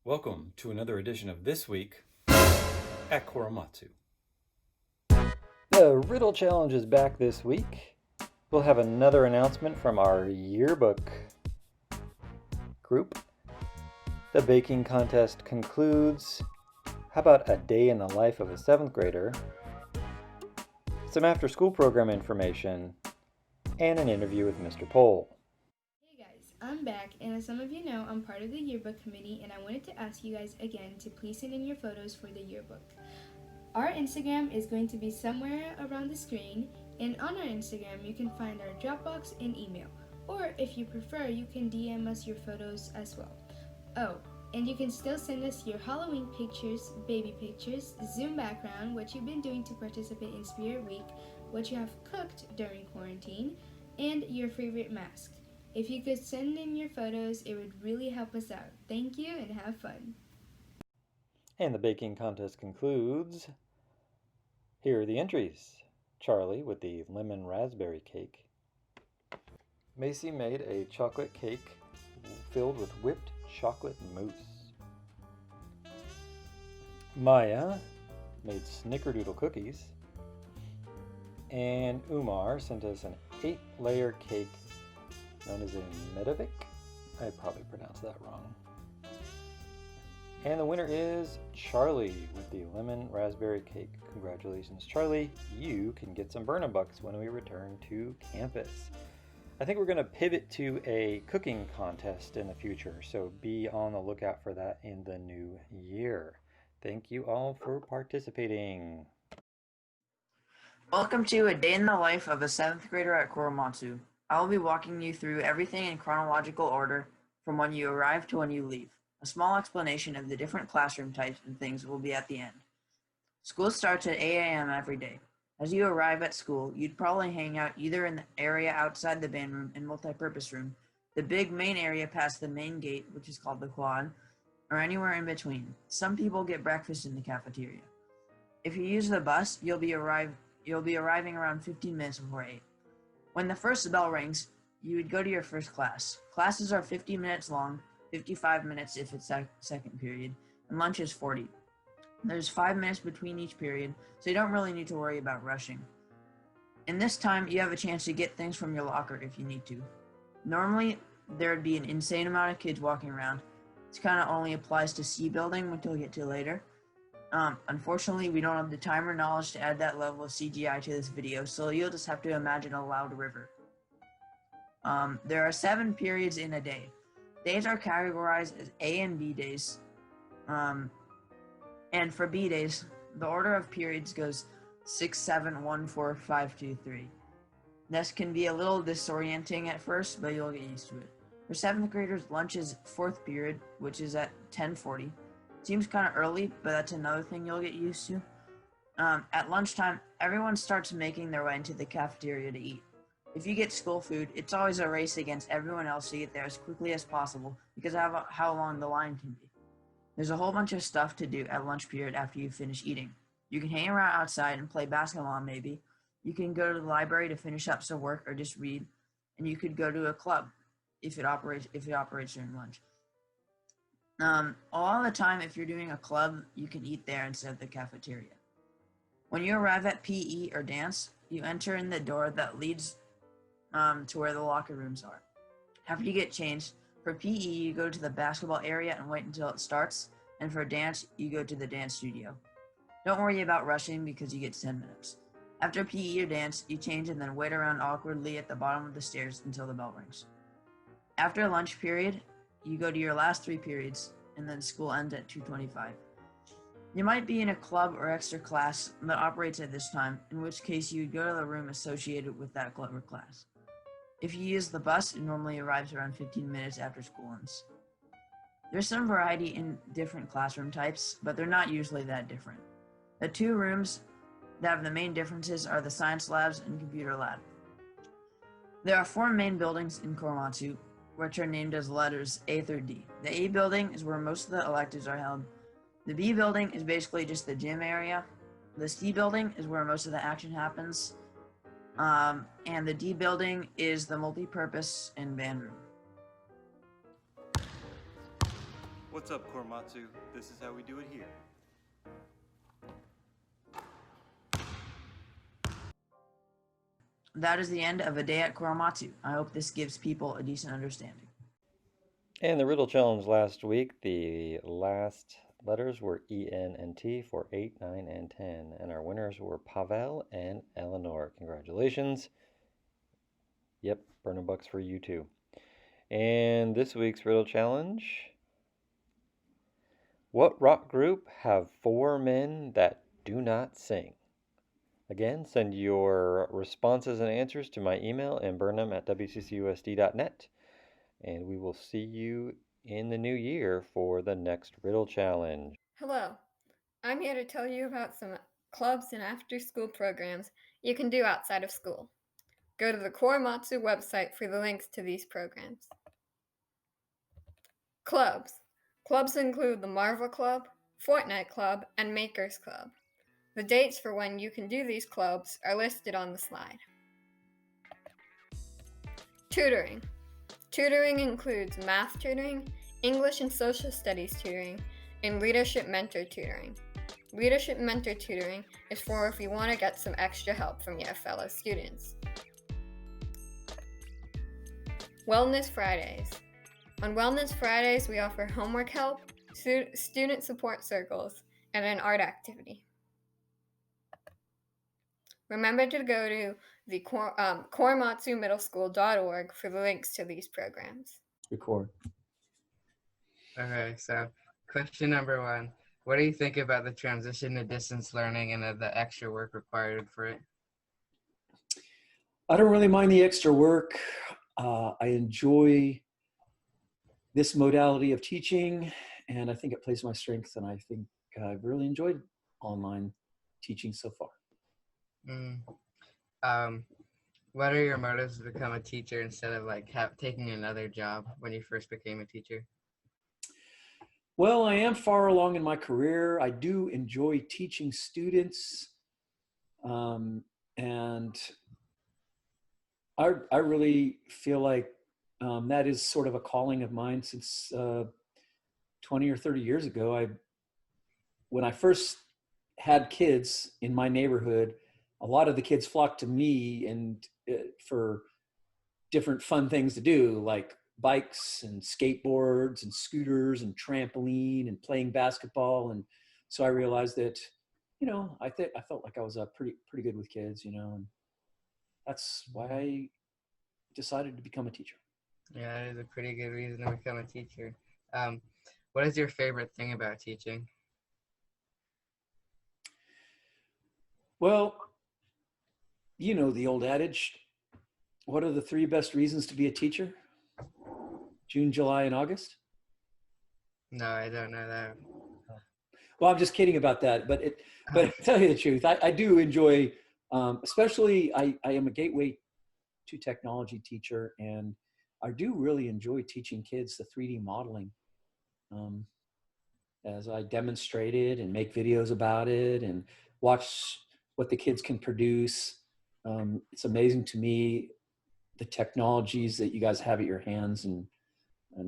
Welcome to another edition of This Week at Coromantu. The Riddle Challenge is back this week. We'll have another announcement from our yearbook group. The baking contest concludes. How about a day in the life of a 7th grader? Some after-school program information, and an interview with Mr. Pohl. Hey guys, I'm back, and as some of you know, I'm part of the yearbook committee, and I wanted to ask you guys again to please send in your photos for the yearbook. Our Instagram is going to be somewhere around the screen, and on our Instagram you can find our Dropbox and email, or if you prefer, you can DM us your photos as well. Oh, and you can still send us your Halloween pictures, baby pictures, Zoom background, what you've been doing to participate in Spirit Week, what you have cooked during quarantine, and your favorite mask. If you could send in your photos, it would really help us out. Thank you and have fun. And the baking contest concludes. Here are the entries. Charlie with the lemon raspberry cake. Macy made a chocolate cake filled with whipped chocolate mousse. Maya made snickerdoodle cookies. And Umar sent us an 8-layer cake known as a Medovic. I probably pronounced that wrong. And the winner is Charlie with the lemon raspberry cake. Congratulations, Charlie. You can get some Burnabucks when we return to campus. I think we're going to pivot to a cooking contest in the future, so be on the lookout for that in the new year. Thank you all for participating. Welcome to a day in the life of a 7th grader at Coromantu. I will be walking you through everything in chronological order from when you arrive to when you leave. A small explanation of the different classroom types and things will be at the end. School starts at 8 a.m. every day. As you arrive at school, you'd probably hang out either in the area outside the band room and multipurpose room, the big main area past the main gate, which is called the quad, or anywhere in between. Some people get breakfast in the cafeteria. If you use the bus, you'll be arriving around 15 minutes before 8. When the first bell rings, you would go to your first class. Classes are 50 minutes long, 55 minutes if it's second period, and lunch is 40. There's 5 minutes between each period, so you don't really need to worry about rushing. In this time, you have a chance to get things from your locker if you need to. Normally, there would be an insane amount of kids walking around. This kind of only applies to C building, which we'll get to later. Unfortunately, we don't have the time or knowledge to add that level of CGI to this video, so you'll just have to imagine a loud river. There are 7 periods in a day. Days are categorized as A and B days. And for B days, the order of periods goes 6, 7, 1, 4, 5, 2, 3. This can be a little disorienting at first, but you'll get used to it. For 7th graders, lunch is 4th period, which is at 10:40. Seems kind of early, but that's another thing you'll get used to. At lunchtime, everyone starts making their way into the cafeteria to eat. If you get school food, it's always a race against everyone else to get there as quickly as possible because of how long the line can be. There's a whole bunch of stuff to do at lunch period after you finish eating. You can hang around outside and play basketball maybe. You can go to the library to finish up some work or just read. And you could go to a club if it operates during lunch. A lot of the time, if you're doing a club, you can eat there instead of the cafeteria. When you arrive at PE or dance, you enter in the door that leads to where the locker rooms are. After you get changed, for PE, you go to the basketball area and wait until it starts, and for dance, you go to the dance studio. Don't worry about rushing because you get 10 minutes. After PE or dance, you change and then wait around awkwardly at the bottom of the stairs until the bell rings. After lunch period, you go to your last 3 periods, and then school ends at 2:25. You might be in a club or extra class that operates at this time, in which case you would go to the room associated with that club or class. If you use the bus, it normally arrives around 15 minutes after school ends. There's some variety in different classroom types, but they're not usually that different. The 2 rooms that have the main differences are the science labs and computer lab. There are 4 main buildings in Coromantu, which are named as letters A through D. The A building is where most of the electives are held. The B building is basically just the gym area. The C building is where most of the action happens. And the D building is the multi-purpose and band room. What's up, Coromantu? This is how we do it here. That is the end of a day at Coromantu. I hope this gives people a decent understanding. And the riddle challenge last week, the last letters were E, N, and T for 8, 9, and 10. And our winners were Pavel and Eleanor. Congratulations. Yep, burning bucks for you too. And this week's riddle challenge. What rock group have 4 men that do not sing? Again, send your responses and answers to my email and burn them at wccusd.net. And we will see you in the new year for the next riddle challenge. Hello, I'm here to tell you about some clubs and after-school programs you can do outside of school. Go to the Coromantu website for the links to these programs. Clubs. Clubs include the Marvel Club, Fortnite Club, and Makers Club. The dates for when you can do these clubs are listed on the slide. Tutoring. Tutoring includes math tutoring, English and social studies tutoring, and leadership mentor tutoring. Leadership mentor tutoring is for if you want to get some extra help from your fellow students. Wellness Fridays. On Wellness Fridays, we offer homework help, student support circles, and an art activity. Remember to go to the coromatsumiddleschool.org for the links to these programs. Record. Okay, so question number 1. What do you think about the transition to distance learning and the extra work required for it? I don't really mind the extra work. I enjoy this modality of teaching, and I think it plays my strengths, and I think I've really enjoyed online teaching so far. What are your motives to become a teacher instead of taking another job when you first became a teacher? Well, I am far along in my career. I do enjoy teaching students, and I really feel like that is sort of a calling of mine since 20 or 30 years ago. When I first had kids in my neighborhood, a lot of the kids flocked to me and for different fun things to do, like bikes and skateboards and scooters and trampoline and playing basketball. And so I realized that, I felt like I was pretty good with kids, and that's why I decided to become a teacher. Yeah, that is a pretty good reason to become a teacher. What is your favorite thing about teaching? Well, the old adage, what are the 3 best reasons to be a teacher? June, July, and August? No, I don't know that. Well, I'm just kidding about that. But to tell you the truth, I do enjoy, especially I am a gateway to technology teacher, and I do really enjoy teaching kids the 3D modeling. As I demonstrate it and make videos about it and watch what the kids can produce. It's amazing to me, the technologies that you guys have at your hands and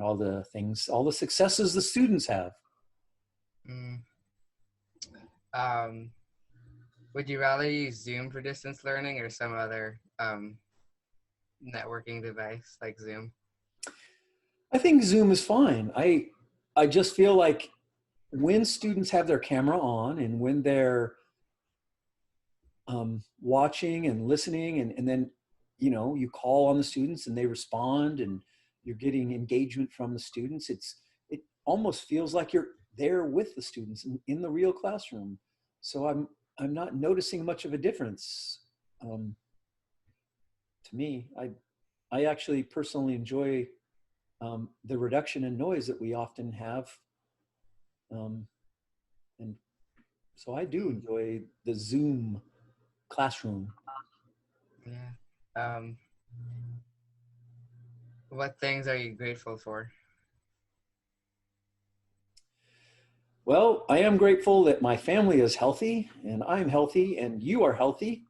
all the things, all the successes the students have. Would you rather use Zoom for distance learning or some other networking device like Zoom? I think Zoom is fine. I just feel like when students have their camera on and when they're watching and listening and then, you call on the students and they respond and you're getting engagement from the students. It almost feels like you're there with the students in the real classroom. So I'm not noticing much of a difference. To me, I actually personally enjoy the reduction in noise that we often have. And so I do enjoy the Zoom classroom. Yeah. What things are you grateful for? Well, I am grateful that my family is healthy and I'm healthy and you are healthy.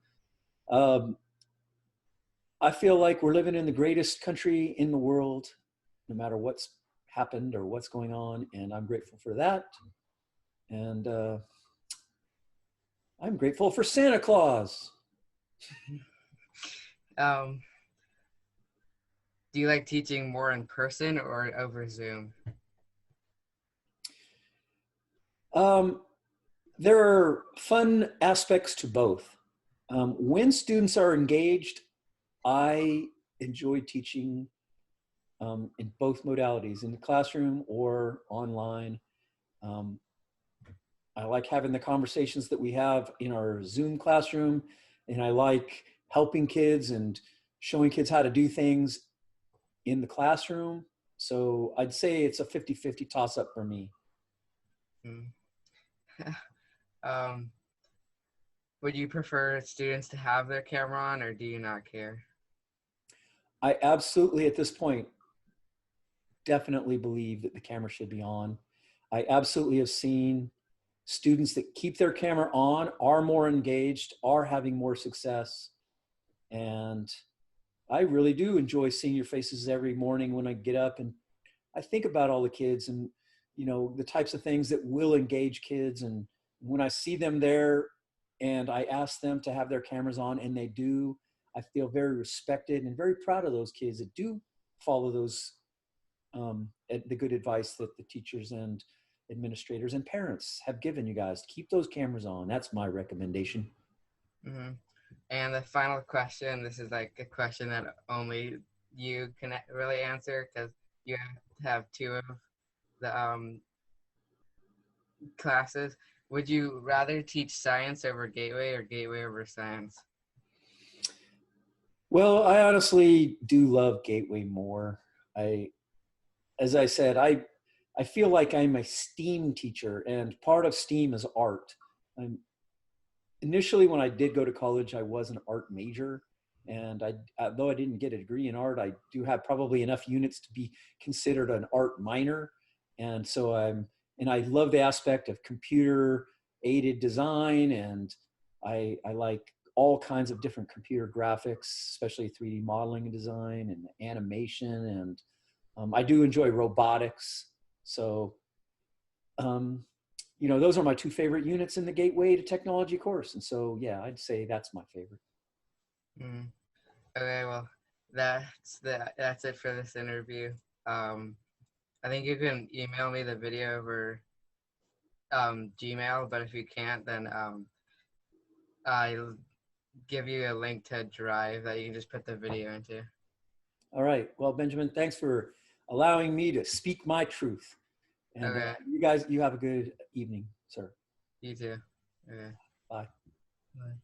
I feel like we're living in the greatest country in the world, no matter what's happened or what's going on, and I'm grateful for that. And I'm grateful for Santa Claus. Um, do you like teaching more in person or over Zoom? There are fun aspects to both. When students are engaged, I enjoy teaching in both modalities, in the classroom or online. I like having the conversations that we have in our Zoom classroom, and I like helping kids and showing kids how to do things in the classroom. So I'd say it's a 50-50 toss-up for me. Mm. um, would you prefer students to have their camera on, or do you not care? I absolutely, at this point, definitely believe that the camera should be on. I absolutely have seen students that keep their camera on are more engaged, are having more success. And I really do enjoy seeing your faces every morning when I get up, and I think about all the kids and, you know, the types of things that will engage kids. And when I see them there and I ask them to have their cameras on and they do, I feel very respected and very proud of those kids that do follow those, the good advice that the teachers and administrators and parents have given you guys. Keep those cameras on. That's my recommendation. Mm-hmm. And the final question, this is like a question that only you can really answer, because you have two of the classes. Would you rather teach science over Gateway or Gateway over science? Well, I honestly do love Gateway more. As I said, I feel like I'm a STEAM teacher, and part of STEAM is art. Initially, when I did go to college, I was an art major, and though I didn't get a degree in art, I do have probably enough units to be considered an art minor. And so and I love the aspect of computer aided design, and I like all kinds of different computer graphics, especially 3D modeling and design and animation. And I do enjoy robotics. So, you know, those are my two favorite units in the Gateway to Technology course. And so, yeah, I'd say that's my favorite. Mm. Okay, well, that's it for this interview. I think you can email me the video over Gmail, but if you can't, then I'll give you a link to Drive that you can just put the video into. All right. Well, Benjamin, thanks for allowing me to speak my truth. And Okay. you guys, you have a good evening, sir. You too. Okay. Bye. Bye.